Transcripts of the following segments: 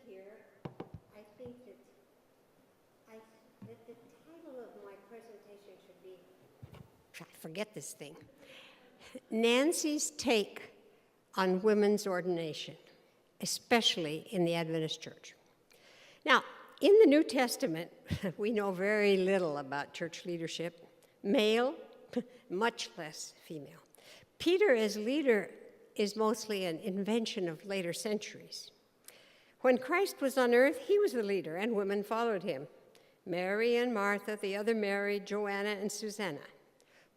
here, I think that the title of my presentation should be, I forget this thing, Nancy's Take on Women's Ordination, especially in the Adventist Church. Now, in the New Testament, we know very little about church leadership, male, much less female. Peter as leader is mostly an invention of later centuries. When Christ was on earth, he was the leader, and women followed him. Mary and Martha, the other Mary, Joanna and Susanna.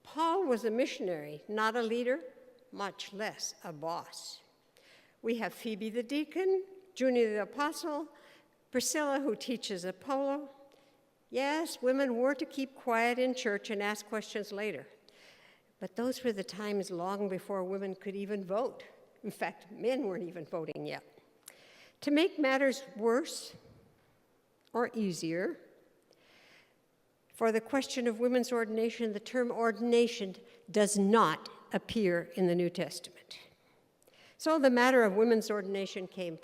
Paul was a missionary, not a leader, much less a boss. We have Phoebe the deacon, Junia the apostle, Priscilla who teaches Apollo. Yes, women were to keep quiet in church and ask questions later. But those were the times long before women could even vote. In fact, men weren't even voting yet. To make matters worse or easier, for the question of women's ordination, the term ordination does not appear in the New Testament. So the matter of women's ordination came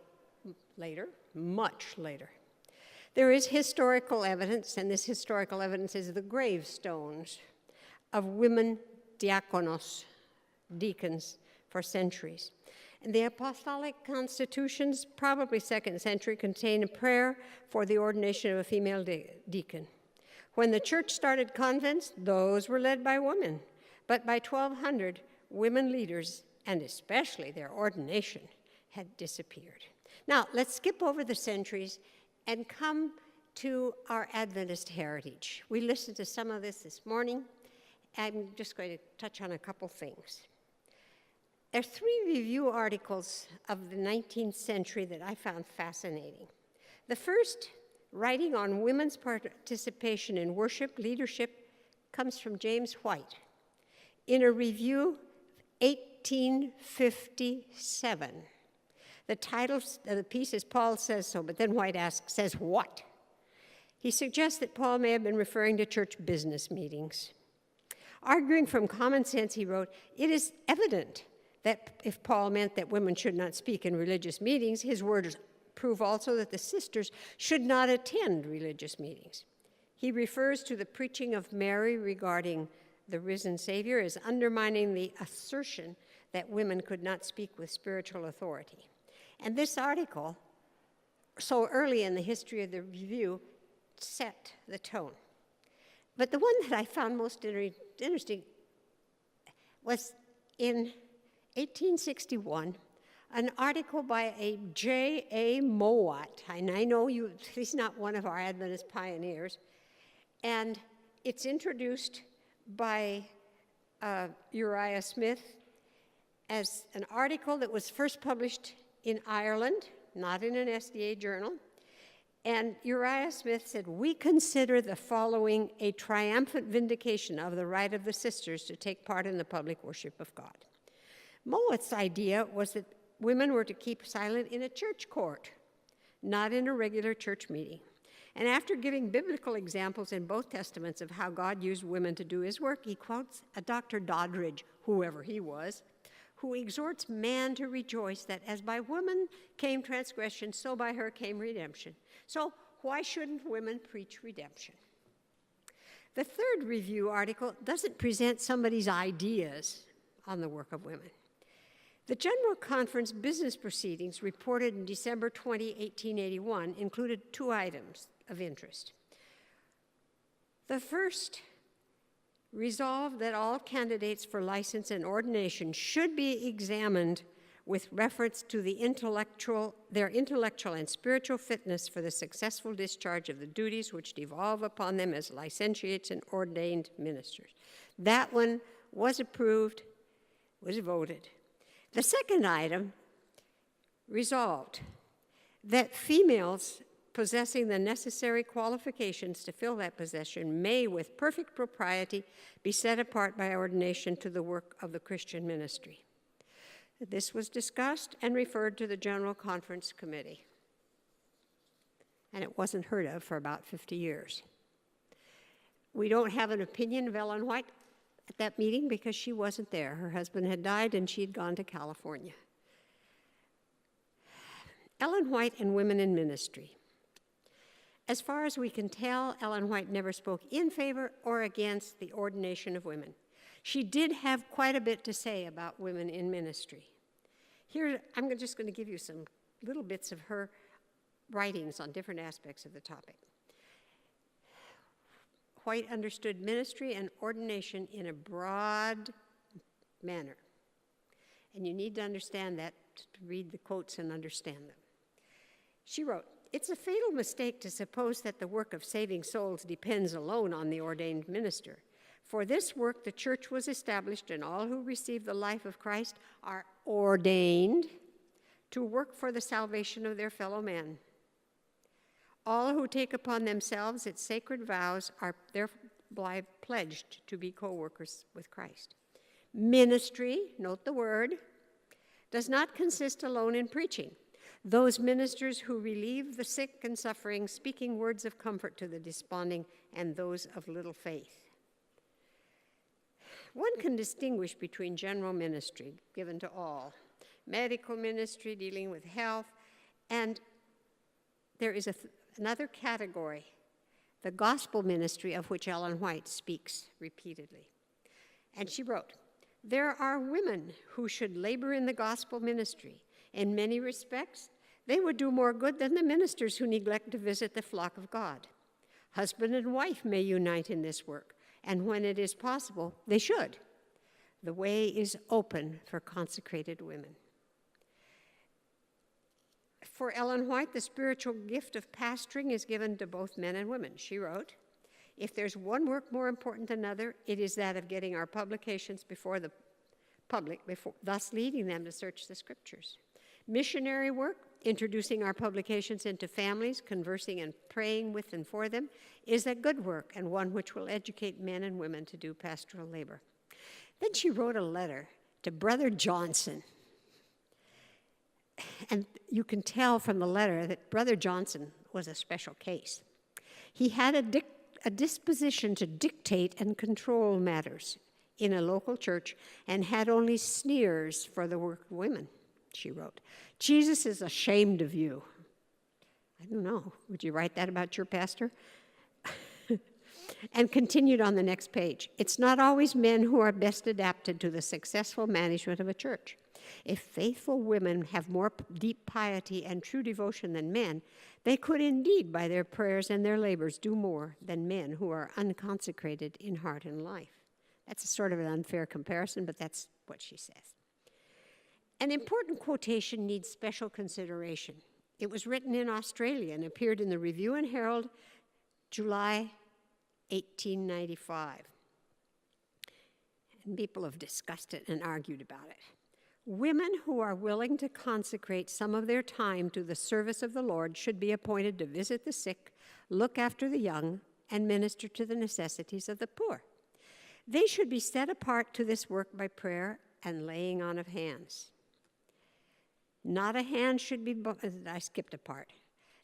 later, much later. There is historical evidence, and this historical evidence is the gravestones of women diakonos, deacons, for centuries. And the apostolic constitutions, probably 2nd century, contain a prayer for the ordination of a female deacon. When the church started convents, those were led by women. But by 1200, women leaders, and especially their ordination, had disappeared. Now, let's skip over the centuries and come to our Adventist heritage. We listened to some of this morning. I'm just going to touch on a couple things. There are 3 review articles of the 19th century that I found fascinating. The first, writing on women's participation in worship leadership, comes from James White. In a review, 1857. The title of the piece is Paul Says So, but then White asks, says what? He suggests that Paul may have been referring to church business meetings. Arguing from common sense, he wrote, it is evident that if Paul meant that women should not speak in religious meetings, his words prove also that the sisters should not attend religious meetings. He refers to the preaching of Mary regarding the risen Savior as undermining the assertion that women could not speak with spiritual authority. And this article, so early in the history of the review, set the tone. But the one that I found most interesting was in 1861, an article by a J.A. Mowat, and I know he's not one of our Adventist pioneers, and it's introduced by Uriah Smith as an article that was first published in Ireland, not in an SDA journal. And Uriah Smith said, we consider the following a triumphant vindication of the right of the sisters to take part in the public worship of God. Mowat's idea was that women were to keep silent in a church court, not in a regular church meeting. And after giving biblical examples in both testaments of how God used women to do his work, he quotes a Dr. Doddridge, whoever he was, who exhorts man to rejoice that as by woman came transgression, so by her came redemption. So why shouldn't women preach redemption? The third review article doesn't present somebody's ideas on the work of women. The General Conference business proceedings reported in December 20, 1881 included 2 items of interest. The first, resolved that all candidates for license and ordination should be examined with reference to their intellectual and spiritual fitness for the successful discharge of the duties which devolve upon them as licentiates and ordained ministers. That one was approved, was voted. The second item resolved that females possessing the necessary qualifications to fill that position may, with perfect propriety, be set apart by ordination to the work of the Christian ministry. This was discussed and referred to the General Conference Committee, and it wasn't heard of for about 50 years. We don't have an opinion of Ellen White at that meeting because she wasn't there. Her husband had died and she had gone to California. Ellen White and women in ministry. As far as we can tell, Ellen White never spoke in favor or against the ordination of women. She did have quite a bit to say about women in ministry. Here, I'm just going to give you some little bits of her writings on different aspects of the topic. White understood ministry and ordination in a broad manner. And you need to understand that to read the quotes and understand them. She wrote, "It's a fatal mistake to suppose that the work of saving souls depends alone on the ordained minister. For this work, the church was established, and all who receive the life of Christ are ordained to work for the salvation of their fellow men. All who take upon themselves its sacred vows are thereby pledged to be co-workers with Christ. Ministry, note the word, does not consist alone in preaching. Those ministers who relieve the sick and suffering, speaking words of comfort to the desponding, and those of little faith." One can distinguish between general ministry, given to all, medical ministry, dealing with health, and there is another category, the gospel ministry, of which Ellen White speaks repeatedly. And she wrote, "There are women who should labor in the gospel ministry. In many respects, they would do more good than the ministers who neglect to visit the flock of God. Husband and wife may unite in this work, and when it is possible, they should. The way is open for consecrated women." For Ellen White, the spiritual gift of pastoring is given to both men and women. She wrote, "If there's one work more important than another, it is that of getting our publications before the public, thus leading them to search the scriptures. Missionary work, introducing our publications into families, conversing and praying with and for them, is a good work and one which will educate men and women to do pastoral labor." Then she wrote a letter to Brother Johnson. And you can tell from the letter that Brother Johnson was a special case. He had a disposition to dictate and control matters in a local church and had only sneers for the work of women, she wrote. "Jesus is ashamed of you." I don't know. Would you write that about your pastor? And continued on the next page. "It's not always men who are best adapted to the successful management of a church. If faithful women have more deep piety and true devotion than men, they could indeed, by their prayers and their labors, do more than men who are unconsecrated in heart and life." That's a sort of an unfair comparison, but that's what she says. An important quotation needs special consideration. It was written in Australia and appeared in the Review and Herald, July 1895. And people have discussed it and argued about it. "Women who are willing to consecrate some of their time to the service of the Lord should be appointed to visit the sick, look after the young, and minister to the necessities of the poor. They should be set apart to this work by prayer and laying on of hands. Not a hand should be, I skipped a part.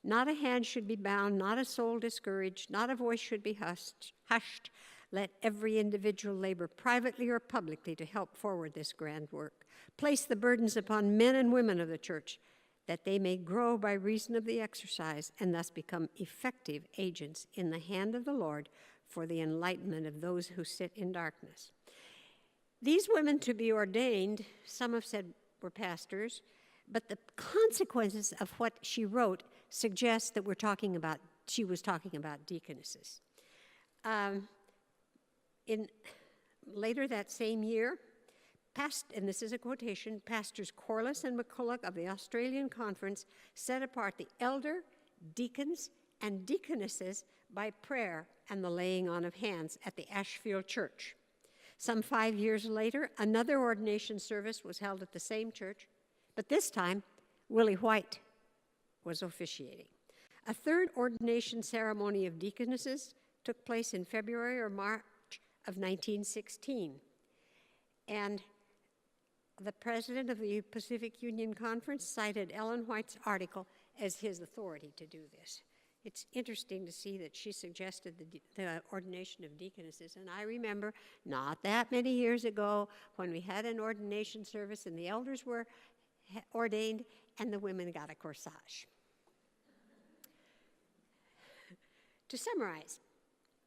Not a hand should be bound, not a soul discouraged, not a voice should be hushed. Let every individual labor privately or publicly to help forward this grand work. Place the burdens upon men and women of the church, that they may grow by reason of the exercise and thus become effective agents in the hand of the Lord for the enlightenment of those who sit in darkness." These women to be ordained, some have said were pastors, but the consequences of what she wrote suggest that she was talking about deaconesses. Later that same year, and this is a quotation, Pastors Corliss and McCulloch of the Australian Conference set apart the elder, deacons, and deaconesses by prayer and the laying on of hands at the Ashfield Church. Some 5 years later, another ordination service was held at the same church, but this time, Willie White was officiating. A third ordination ceremony of deaconesses took place in February or March of 1916. And the president of the Pacific Union Conference cited Ellen White's article as his authority to do this. It's interesting to see that she suggested the ordination of deaconesses. And I remember not that many years ago when we had an ordination service and the elders were ordained, and the women got a corsage. To summarize,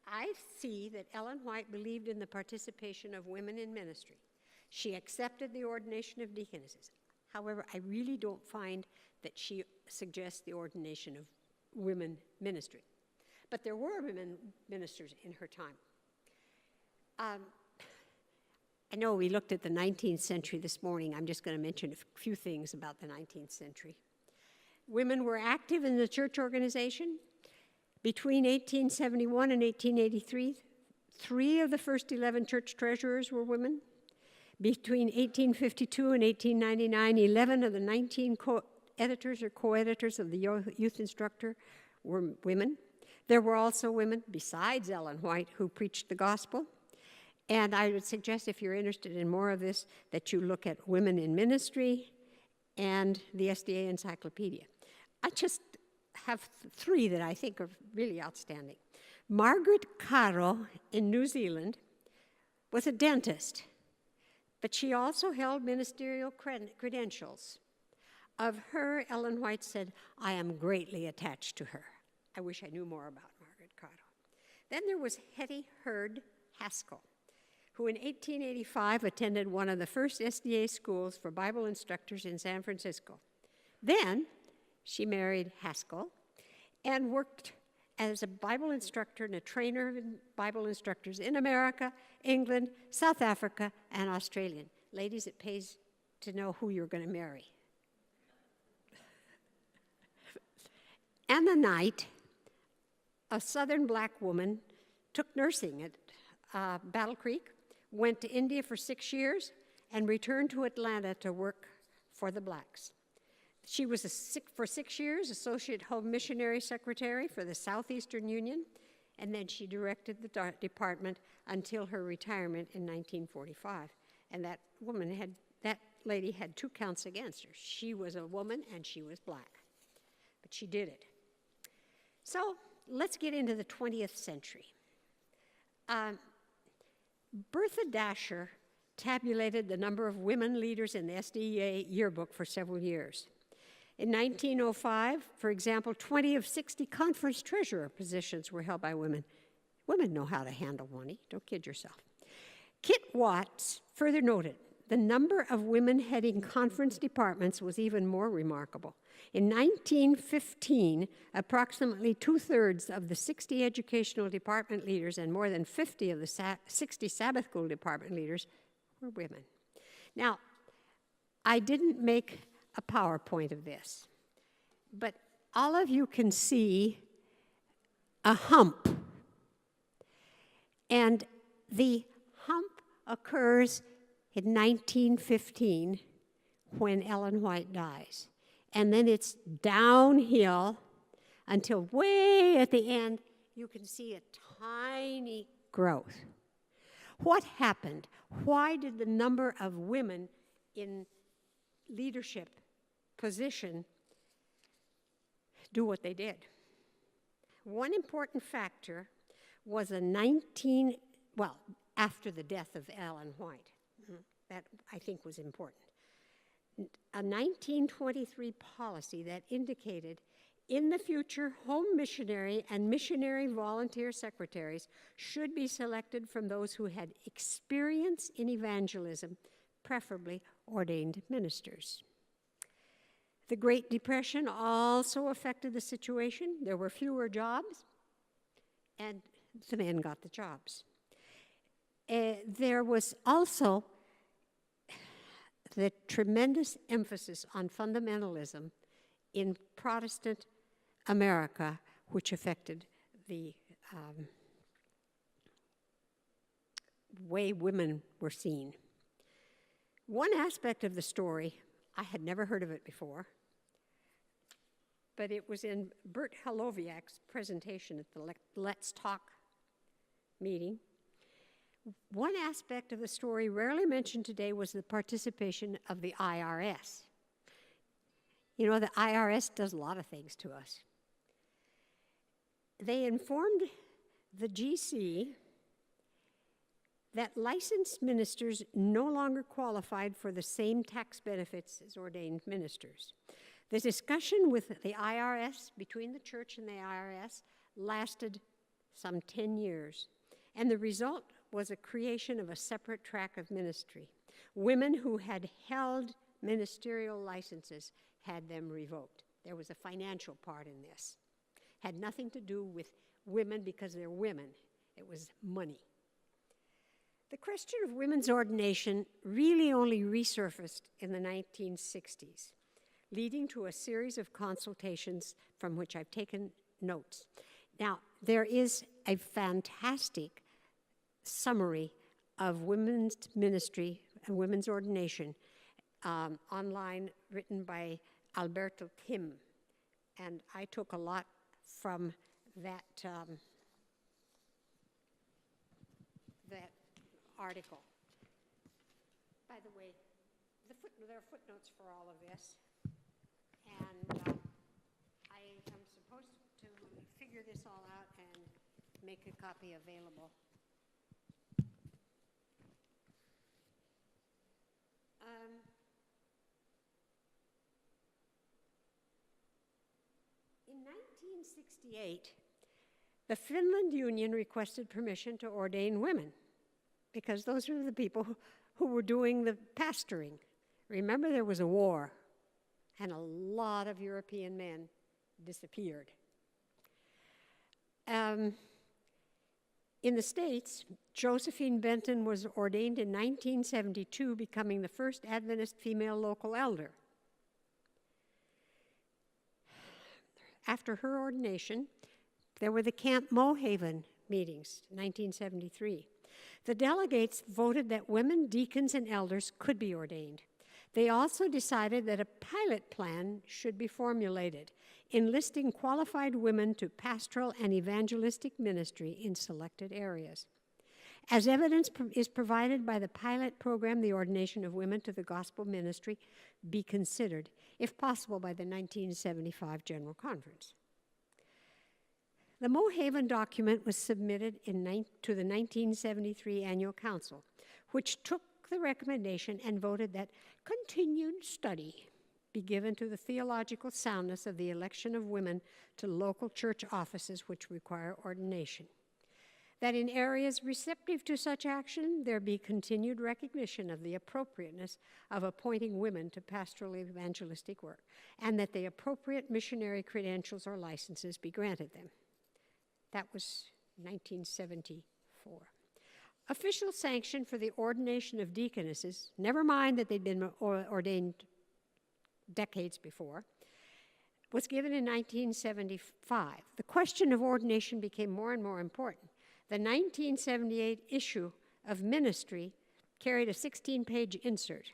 I see that Ellen White believed in the participation of women in ministry. She accepted the ordination of deaconesses. However, I really don't find that she suggests the ordination of women ministry. But there were women ministers in her time. I know we looked at the 19th century this morning. I'm just going to mention a few things about the 19th century. Women were active in the church organization. Between 1871 and 1883, 3 of the first 11 church treasurers were women. Between 1852 and 1899, 11 of the 19 editors or co-editors of the Youth Instructor were women. There were also women, besides Ellen White, who preached the gospel. And I would suggest, if you're interested in more of this, that you look at Women in Ministry and the SDA Encyclopedia. I just have 3 that I think are really outstanding. Margaret Caro in New Zealand was a dentist, but she also held ministerial credentials. Of her, Ellen White said, "I am greatly attached to her." I wish I knew more about Margaret Caro. Then there was Hetty Hurd Haskell, who in 1885 attended one of the first SDA schools for Bible instructors in San Francisco. Then she married Haskell and worked as a Bible instructor and a trainer of Bible instructors in America, England, South Africa, and Australia. Ladies, it pays to know who you're going to marry. Anna Knight, a Southern black woman, took nursing at Battle Creek, went to India for 6 years, and returned to Atlanta to work for the blacks. She was for 6 years Associate Home Missionary Secretary for the Southeastern Union, and then she directed the department until her retirement in 1945. And that lady had 2 counts against her. She was a woman and she was black, but she did it. So let's get into the 20th century. Bertha Dasher tabulated the number of women leaders in the SDA yearbook for several years. In 1905, for example, 20 of 60 conference treasurer positions were held by women. Women know how to handle money, don't kid yourself. Kit Watts further noted, the number of women heading conference departments was even more remarkable. In 1915, approximately 2/3 of the 60 educational department leaders and more than 50 of the 60 Sabbath school department leaders were women. Now, I didn't make a PowerPoint of this, but all of you can see a hump. And the hump occurs in 1915 when Ellen White dies. And then it's downhill until way at the end, you can see a tiny growth. What happened? Why did the number of women in leadership position do what they did? One important factor was after the death of Ellen White. That, I think, was important. A 1923 policy that indicated in the future home missionary and missionary volunteer secretaries should be selected from those who had experience in evangelism, preferably ordained ministers. The Great Depression also affected the situation. There were fewer jobs, and the men got the jobs. There was also the tremendous emphasis on fundamentalism in Protestant America, which affected the way women were seen. One aspect of the story, I had never heard of it before, but it was in Bert Haloviak's presentation at the Let's Talk meeting. One aspect of the story rarely mentioned today was the participation of the IRS. You know, the IRS does a lot of things to us. They informed the GC that licensed ministers no longer qualified for the same tax benefits as ordained ministers. The discussion with the IRS, between the church and the IRS, lasted some 10 years, and the result was a creation of a separate track of ministry. Women who had held ministerial licenses had them revoked. There was a financial part in this. Had nothing to do with women because they're women. It was money. The question of women's ordination really only resurfaced in the 1960s, leading to a series of consultations from which I've taken notes. Now, there is a fantastic summary of women's ministry and women's ordination online, written by Alberto Kim, and I took a lot from that that article. By the way, there are footnotes for all of this, and I am supposed to figure this all out and make a copy available. In 1968, the Finland Union requested permission to ordain women because those were the people who were doing the pastoring. Remember, there was a war, and a lot of European men disappeared. In the States, Josephine Benton was ordained in 1972, becoming the first Adventist female local elder. After her ordination, there were the Camp Mohaven meetings, 1973. The delegates voted that women deacons and elders could be ordained. They also decided that a pilot plan should be formulated, enlisting qualified women to pastoral and evangelistic ministry in selected areas. As evidence is provided by the pilot program, the ordination of women to the gospel ministry be considered, if possible, by the 1975 General Conference. The Mohaven document was submitted to the 1973 Annual Council, which took the recommendation and voted that continued study be given to the theological soundness of the election of women to local church offices which require ordination. That in areas receptive to such action, there be continued recognition of the appropriateness of appointing women to pastoral evangelistic work, and that the appropriate missionary credentials or licenses be granted them. That was 1974. Official sanction for the ordination of deaconesses, never mind that they'd been ordained decades before, was given in 1975. The question of ordination became more and more important. The 1978 issue of Ministry carried a 16-page insert,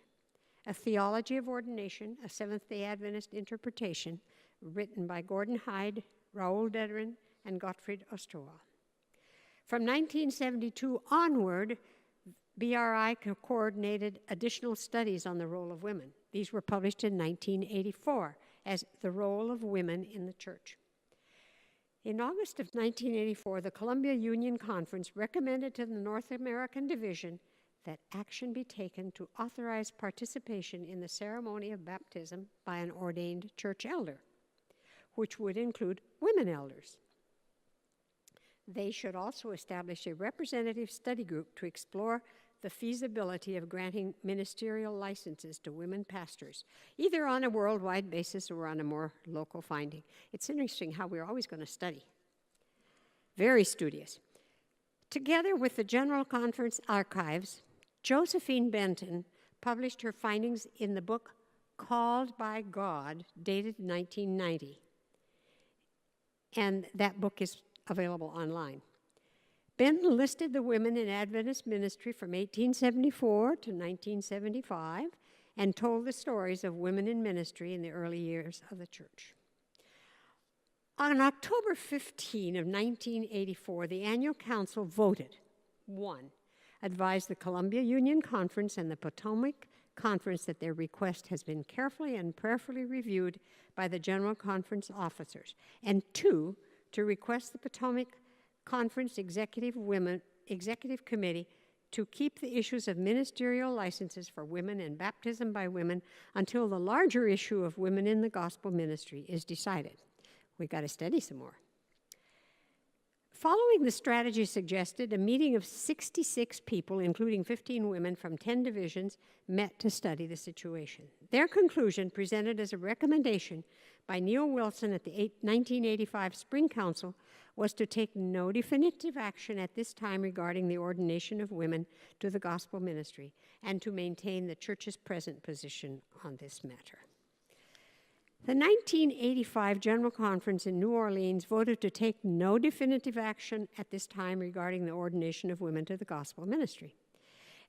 A Theology of Ordination, a Seventh-day Adventist interpretation, written by Gordon Hyde, Raoul Dedrin, and Gottfried Osterwald. From 1972 onward, BRI coordinated additional studies on the role of women. These were published in 1984 as The Role of Women in the Church. In August of 1984, the Columbia Union Conference recommended to the North American Division that action be taken to authorize participation in the ceremony of baptism by an ordained church elder, which would include women elders. They should also establish a representative study group to explore the feasibility of granting ministerial licenses to women pastors, either on a worldwide basis or on a more local finding. It's interesting how we're always going to study. Very studious. Together with the General Conference archives, Josephine Benton published her findings in the book Called by God, dated 1990. And that book is available online. Benton listed the women in Adventist ministry from 1874 to 1975 and told the stories of women in ministry in the early years of the church. On October 15 of 1984, the Annual Council voted, 1, advised the Columbia Union Conference and the Potomac Conference that their request has been carefully and prayerfully reviewed by the General Conference officers, and 2, to request the Potomac Conference Executive Committee to keep the issues of ministerial licenses for women and baptism by women until the larger issue of women in the gospel ministry is decided. We got to study some more. Following the strategy suggested, a meeting of 66 people, including 15 women from 10 divisions, met to study the situation. Their conclusion, presented as a recommendation by Neil Wilson at the 1985 Spring Council, was to take no definitive action at this time regarding the ordination of women to the gospel ministry and to maintain the church's present position on this matter. The 1985 General Conference in New Orleans voted to take no definitive action at this time regarding the ordination of women to the gospel ministry.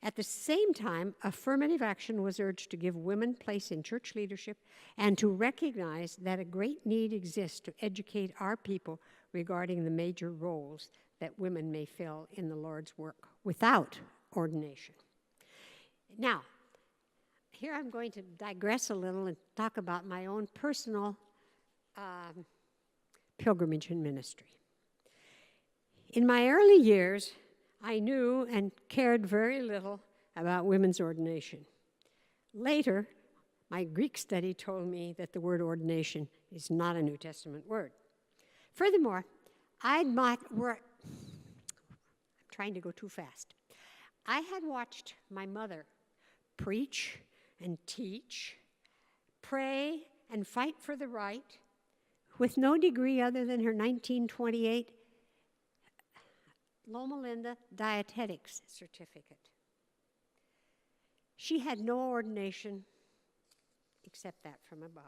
At the same time, affirmative action was urged to give women place in church leadership and to recognize that a great need exists to educate our people regarding the major roles that women may fill in the Lord's work without ordination. Now, here I'm going to digress a little and talk about my own personal pilgrimage in ministry. In my early years, I knew and cared very little about women's ordination. Later, my Greek study told me that the word ordination is not a New Testament word. Furthermore, I'm trying to go too fast. I had watched my mother preach and teach, pray and fight for the right with no degree other than her 1928 Loma Linda dietetics certificate. She had no ordination except that from above.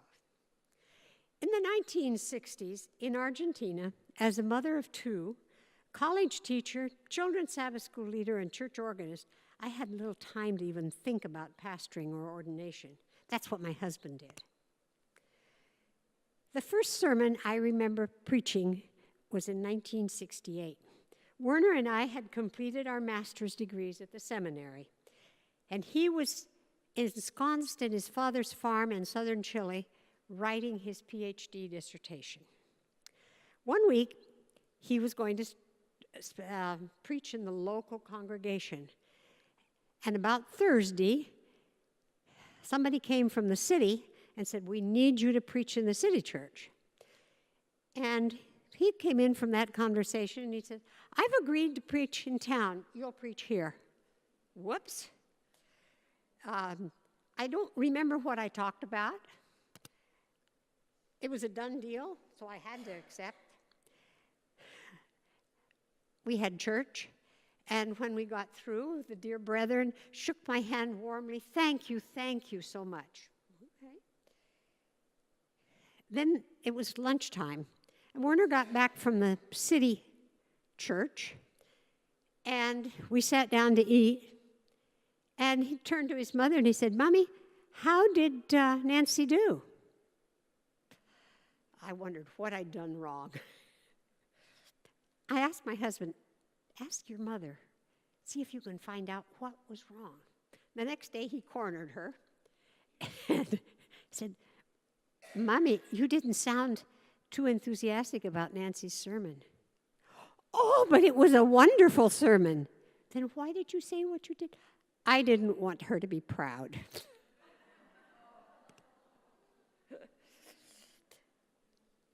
In the 1960s, in Argentina, as a mother of two, college teacher, children's Sabbath school leader, and church organist, I had little time to even think about pastoring or ordination. That's what my husband did. The first sermon I remember preaching was in 1968. Werner and I had completed our master's degrees at the seminary, and he was ensconced in his father's farm in southern Chile, writing his PhD dissertation. One week, he was going to preach in the local congregation. And about Thursday, somebody came from the city and said, "We need you to preach in the city church." And he came in from that conversation and he said, "I've agreed to preach in town. You'll preach here." Whoops. I don't remember what I talked about. It was a done deal, so I had to accept. We had church, and when we got through, the dear brethren shook my hand warmly. Thank you so much. Okay. Then it was lunchtime, and Werner got back from the city church, and we sat down to eat, and he turned to his mother and he said, "Mommy, how did Nancy do?" I wondered what I'd done wrong. I asked my husband, "Ask your mother, see if you can find out what was wrong." The next day he cornered her and said, "Mommy, you didn't sound too enthusiastic about Nancy's sermon." "Oh, but it was a wonderful sermon." "Then why did you say what you did?" "I didn't want her to be proud."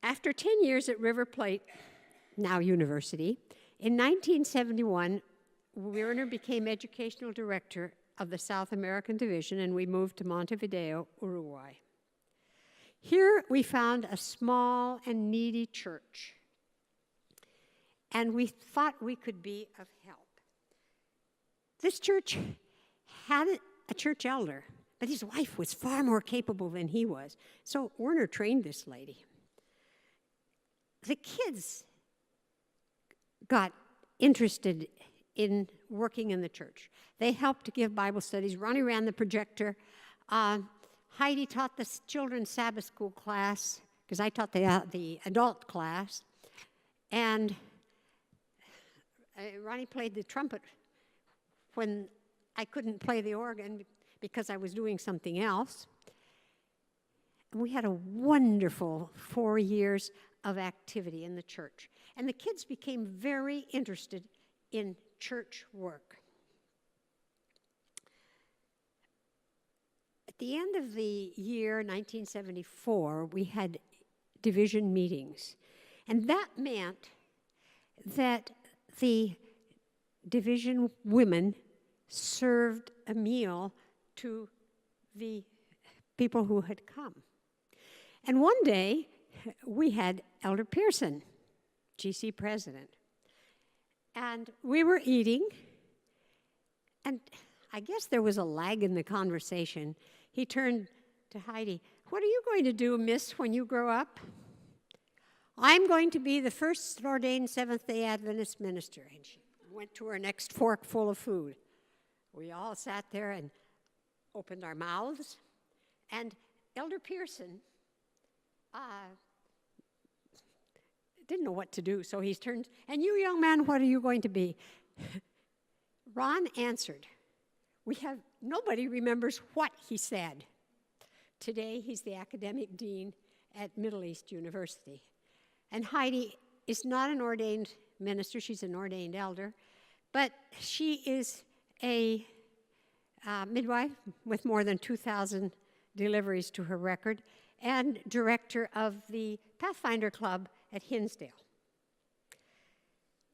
After 10 years at River Plate, now university, in 1971, Werner became educational director of the South American Division, and we moved to Montevideo, Uruguay. Here we found a small and needy church, and we thought we could be of help. This church had a church elder, but his wife was far more capable than he was, so Werner trained this lady. The kids got interested in working in the church. They helped to give Bible studies. Ronnie ran the projector. Heidi taught the children's Sabbath school class, because I taught the adult class. And Ronnie played the trumpet when I couldn't play the organ because I was doing something else. And we had a wonderful 4 years of activity in the church. And the kids became very interested in church work. the end of the year 1974, we had division meetings. And that meant that the division women served a meal to the people who had come. And one day, we had Elder Pearson, GC president. And we were eating, and I guess there was a lag in the conversation. He turned to Heidi. "What are you going to do, miss, when you grow up?" "I'm going to be the first ordained Seventh-day Adventist minister." And she went to her next fork full of food. We all sat there and opened our mouths. And Elder Pearson didn't know what to do, so he turned, "And you, young man, what are you going to be?" Ron answered. Nobody remembers what he said. Today, he's the academic dean at Middle East University. And Heidi is not an ordained minister, she's an ordained elder, but she is a midwife with more than 2,000 deliveries to her record, and director of the Pathfinder Club at Hinsdale.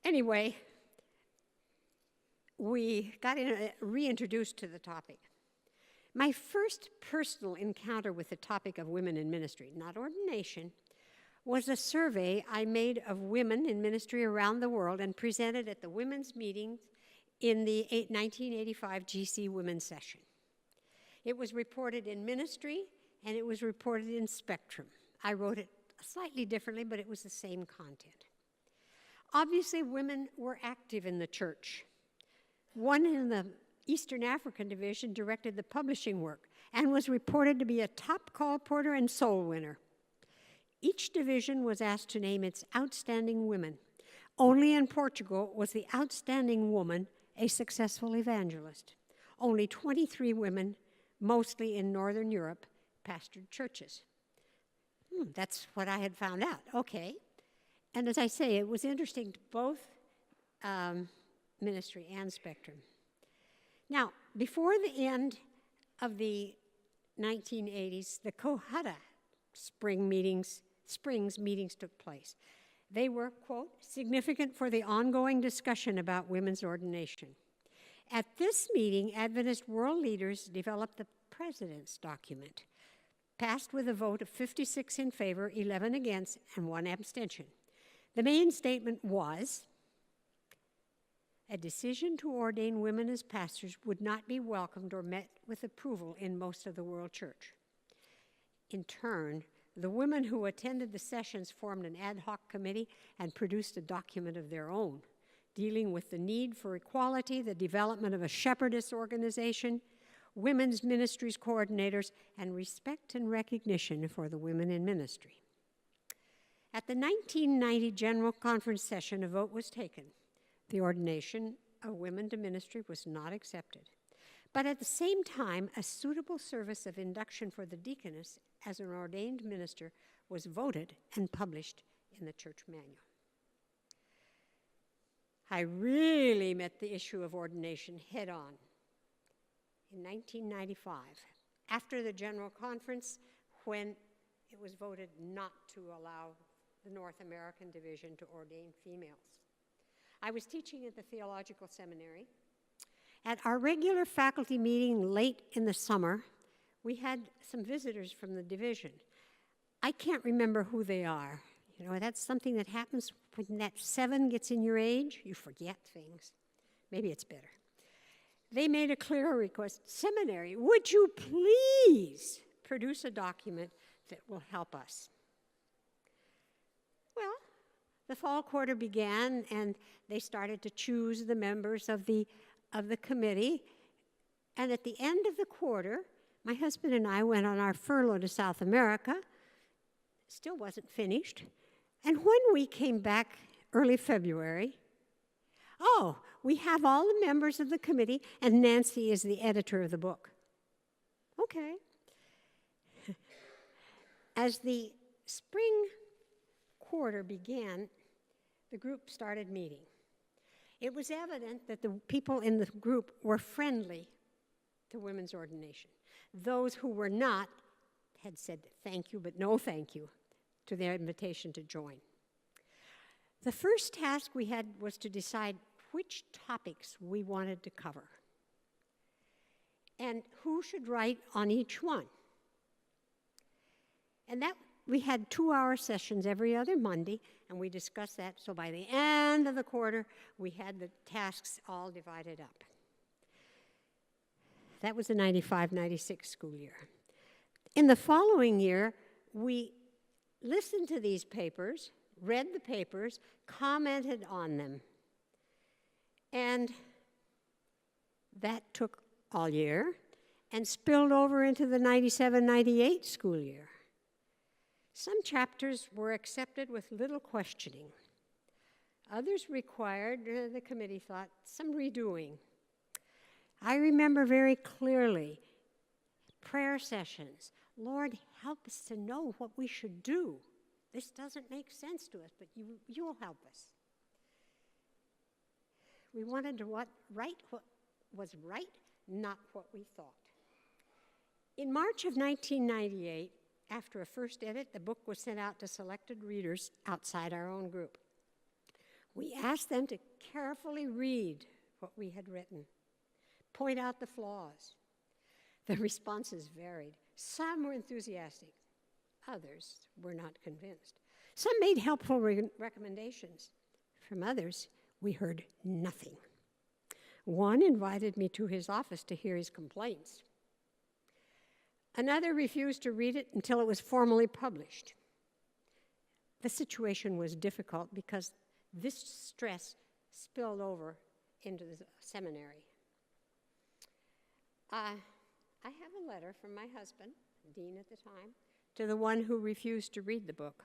Anyway, we got reintroduced to the topic. My first personal encounter with the topic of women in ministry, not ordination, was a survey I made of women in ministry around the world and presented at the women's meeting in the 1985 GC Women's Session. It was reported in Ministry, and it was reported in Spectrum. I wrote it slightly differently, but it was the same content. Obviously, women were active in the church. One in the Eastern African division directed the publishing work and was reported to be a top colporteur and soul winner. Each division was asked to name its outstanding women. Only in Portugal was the outstanding woman a successful evangelist. Only 23 women, mostly in Northern Europe, pastored churches. That's what I had found out. Okay. And as I say, it was interesting to both Ministry and Spectrum. Now, before the end of the 1980s, the Cohutta Springs meetings took place. They were, quote, significant for the ongoing discussion about women's ordination. At this meeting, Adventist world leaders developed the President's document, passed with a vote of 56 in favor, 11 against, and 1 abstention. The main statement was, a decision to ordain women as pastors would not be welcomed or met with approval in most of the world church. In turn, the women who attended the sessions formed an ad hoc committee and produced a document of their own, dealing with the need for equality, the development of a shepherdess organization, women's ministries coordinators, and respect and recognition for the women in ministry. At the 1990 General Conference session, a vote was taken. The ordination of women to ministry was not accepted. But at the same time, a suitable service of induction for the deaconess as an ordained minister was voted and published in the church manual. I really met the issue of ordination head on in 1995, after the General Conference, when it was voted not to allow the North American division to ordain females. I was teaching at the Theological Seminary. At our regular faculty meeting late in the summer, we had some visitors from the division. I can't remember who they are. You know, that's something that happens when that 7 gets in your age. You forget things. Maybe it's better. They made a clear request. Seminary, would you please produce a document that will help us? Well, the fall quarter began, and they started to choose the members of the committee. And at the end of the quarter, my husband and I went on our furlough to South America. Still wasn't finished. And when we came back early February, we have all the members of the committee, and Nancy is the editor of the book. Okay. As the spring quarter began, the group started meeting. It was evident that the people in the group were friendly to women's ordination. Those who were not had said thank you, but no thank you to their invitation to join. The first task we had was to decide which topics we wanted to cover and who should write on each one. And that we had 2-hour sessions every other Monday, and we discussed that. So by the end of the quarter, we had the tasks all divided up. That was the 95-96 school year. In the following year, we listened to these papers, read the papers, commented on them. And that took all year and spilled over into the 97-98 school year. Some chapters were accepted with little questioning. Others required, the committee thought, some redoing. I remember very clearly prayer sessions. Lord, help us to know what we should do. This doesn't make sense to us, but you'll help us. We wanted to write what was right, not what we thought. In March of 1998, after a first edit, the book was sent out to selected readers outside our own group. We asked them to carefully read what we had written, point out the flaws. The responses varied. Some were enthusiastic. Others were not convinced. Some made helpful recommendations. From others, we heard nothing. One invited me to his office to hear his complaints. Another refused to read it until it was formally published. The situation was difficult because this stress spilled over into the seminary. I have a letter from my husband, dean at the time, to the one who refused to read the book.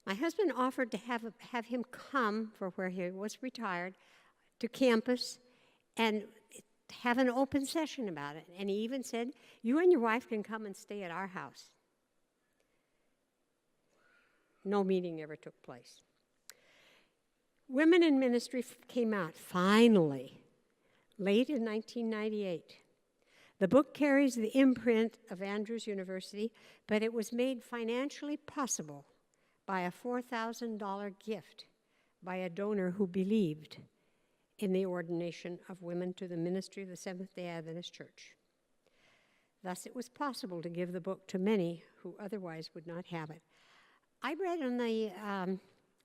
My husband offered to have him come, for where he was retired, to campus and have an open session about it. And he even said, you and your wife can come and stay at our house. No meeting ever took place. Women in Ministry came out, finally, late in 1998. The book carries the imprint of Andrews University, but it was made financially possible by a $4,000 gift by a donor who believed in the ordination of women to the ministry of the Seventh-day Adventist Church. Thus, it was possible to give the book to many who otherwise would not have it. I read on the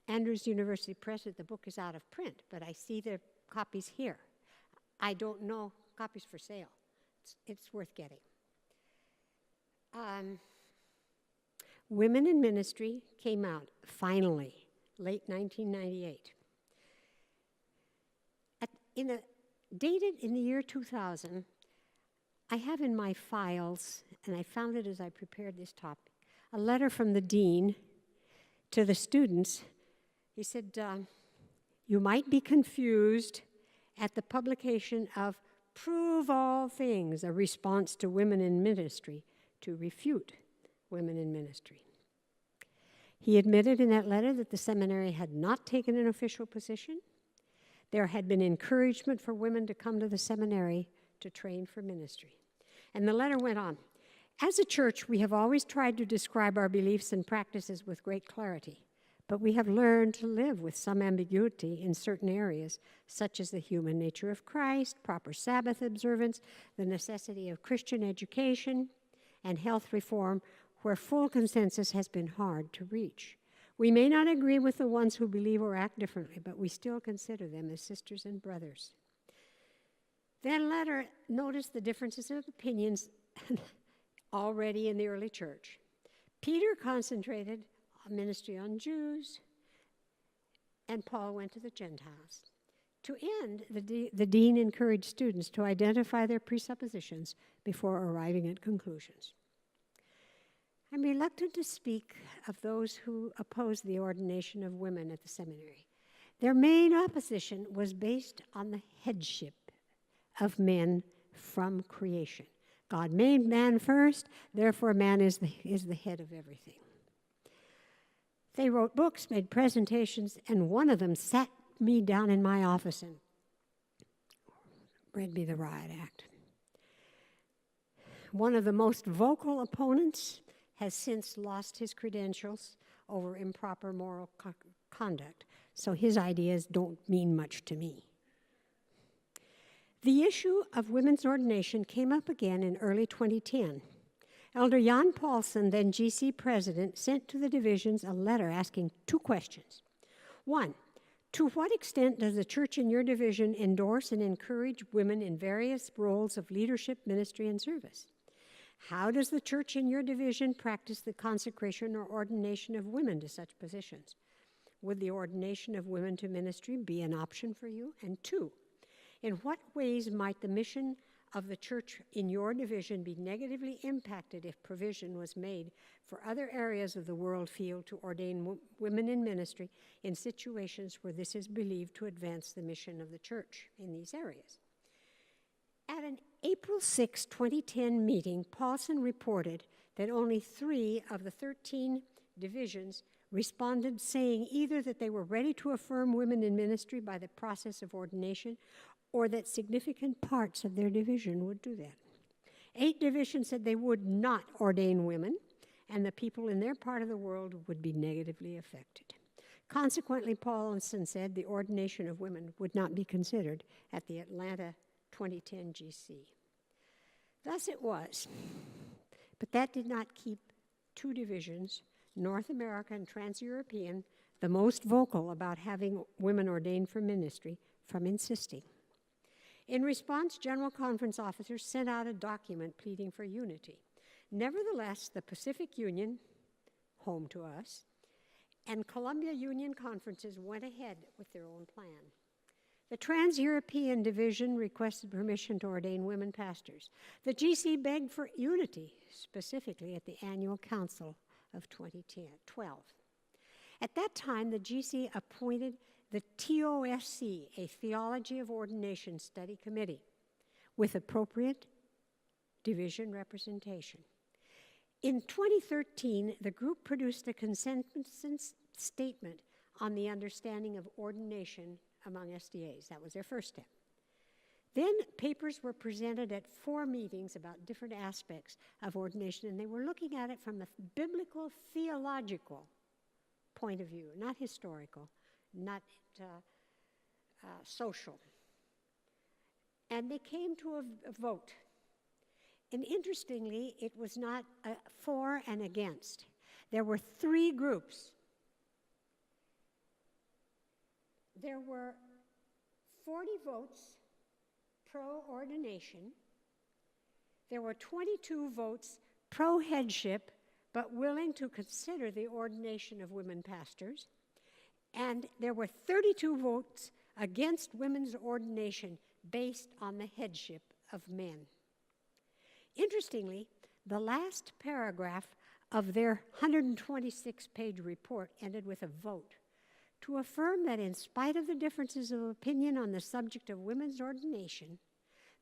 Andrews University Press that the book is out of print, but I see the copies here. I don't know, copies for sale. It's worth getting. Women in Ministry came out, finally, late 1998. Dated in the year 2000, I have in my files, and I found it as I prepared this topic, a letter from the dean to the students. He said, you might be confused at the publication of Prove All Things, a response to women in ministry, to refute women in ministry. He admitted in that letter that the seminary had not taken an official position. There had been encouragement for women to come to the seminary to train for ministry. And the letter went on. As a church, we have always tried to describe our beliefs and practices with great clarity, but we have learned to live with some ambiguity in certain areas, such as the human nature of Christ, proper Sabbath observance, the necessity of Christian education, and health reform, where full consensus has been hard to reach. We may not agree with the ones who believe or act differently, but we still consider them as sisters and brothers. That letter noticed the differences of opinions already in the early church. Peter concentrated on ministry on Jews, and Paul went to the Gentiles. To end, the dean encouraged students to identify their presuppositions before arriving at conclusions. I'm reluctant to speak of those who opposed the ordination of women at the seminary. Their main opposition was based on the headship of men from creation. God made man first, therefore man is the head of everything. They wrote books, made presentations, and one of them sat me down in my office and read me the Riot Act. One of the most vocal opponents has since lost his credentials over improper moral conduct, so his ideas don't mean much to me. The issue of women's ordination came up again in early 2010. Elder Jan Paulsen, then GC president, sent to the divisions a letter asking 2 questions. 1, to what extent does the church in your division endorse and encourage women in various roles of leadership, ministry, and service? How does the church in your division practice the consecration or ordination of women to such positions? Would the ordination of women to ministry be an option for you? And 2, in what ways might the mission of the church in your division be negatively impacted if provision was made for other areas of the world field to ordain women in ministry in situations where this is believed to advance the mission of the church in these areas? At an April 6, 2010 meeting, Paulsen reported that only 3 of the 13 divisions responded saying either that they were ready to affirm women in ministry by the process of ordination or that significant parts of their division would do that. 8 divisions said they would not ordain women, and the people in their part of the world would be negatively affected. Consequently, Paulsen said the ordination of women would not be considered at the Atlanta 2010 GC. Thus it was, but that did not keep 2 divisions, North America and Trans-European, the most vocal about having women ordained for ministry, from insisting. In response, General Conference officers sent out a document pleading for unity. Nevertheless, the Pacific Union, home to us, and Columbia Union conferences went ahead with their own plan. The Trans-European Division requested permission to ordain women pastors. The GC begged for unity, specifically at the annual council of 2012. At that time, the GC appointed the TOSC, a Theology of Ordination Study Committee, with appropriate division representation. In 2013, the group produced a consensus statement on the understanding of ordination among SDAs. That was their first step. Then papers were presented at 4 meetings about different aspects of ordination, and they were looking at it from the biblical, theological point of view, not historical, not social. And they came to a vote. And interestingly, it was not for and against. There were 3 groups. There were 40 votes pro-ordination. There were 22 votes pro-headship, but willing to consider the ordination of women pastors. And there were 32 votes against women's ordination based on the headship of men. Interestingly, the last paragraph of their 126-page report ended with a vote to affirm that in spite of the differences of opinion on the subject of women's ordination,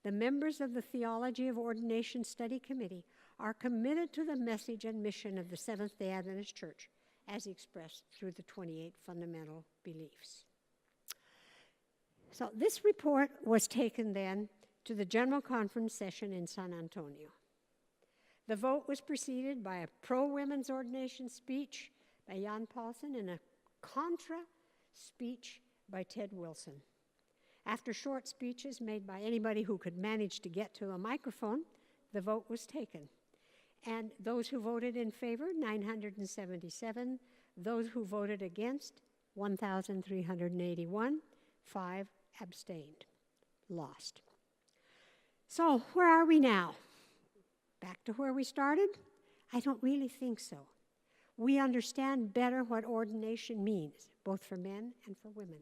the members of the Theology of Ordination Study Committee are committed to the message and mission of the Seventh-day Adventist Church as expressed through the 28 fundamental beliefs. So this report was taken then to the General Conference session in San Antonio. The vote was preceded by a pro-women's ordination speech by Jan Paulsen and a contra speech by Ted Wilson. After short speeches made by anybody who could manage to get to a microphone, the vote was taken. And those who voted in favor, 977. Those who voted against, 1,381. 5 abstained, lost. So where are we now? Back to where we started? I don't really think so. We understand better what ordination means, both for men and for women.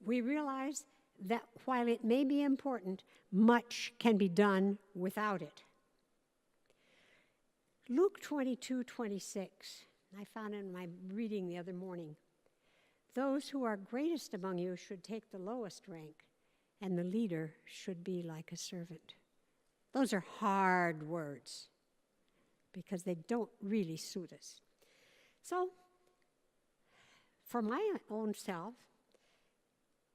We realize that while it may be important, much can be done without it. Luke 22:26, I found in my reading the other morning. Those who are greatest among you should take the lowest rank, and the leader should be like a servant. Those are hard words because they don't really suit us. So, for my own self,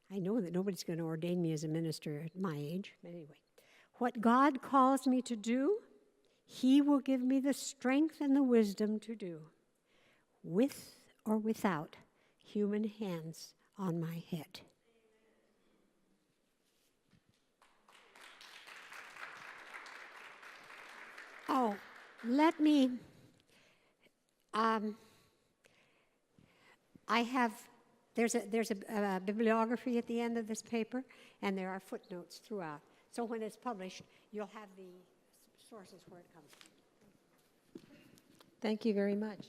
I know that nobody's going to ordain me as a minister at my age. But anyway, What God calls me to do, He will give me the strength and the wisdom to do, with or without human hands on my head. Oh, let me, there's a bibliography at the end of this paper, and there are footnotes throughout. So when it's published, you'll have the sources where it comes from. Thank you very much.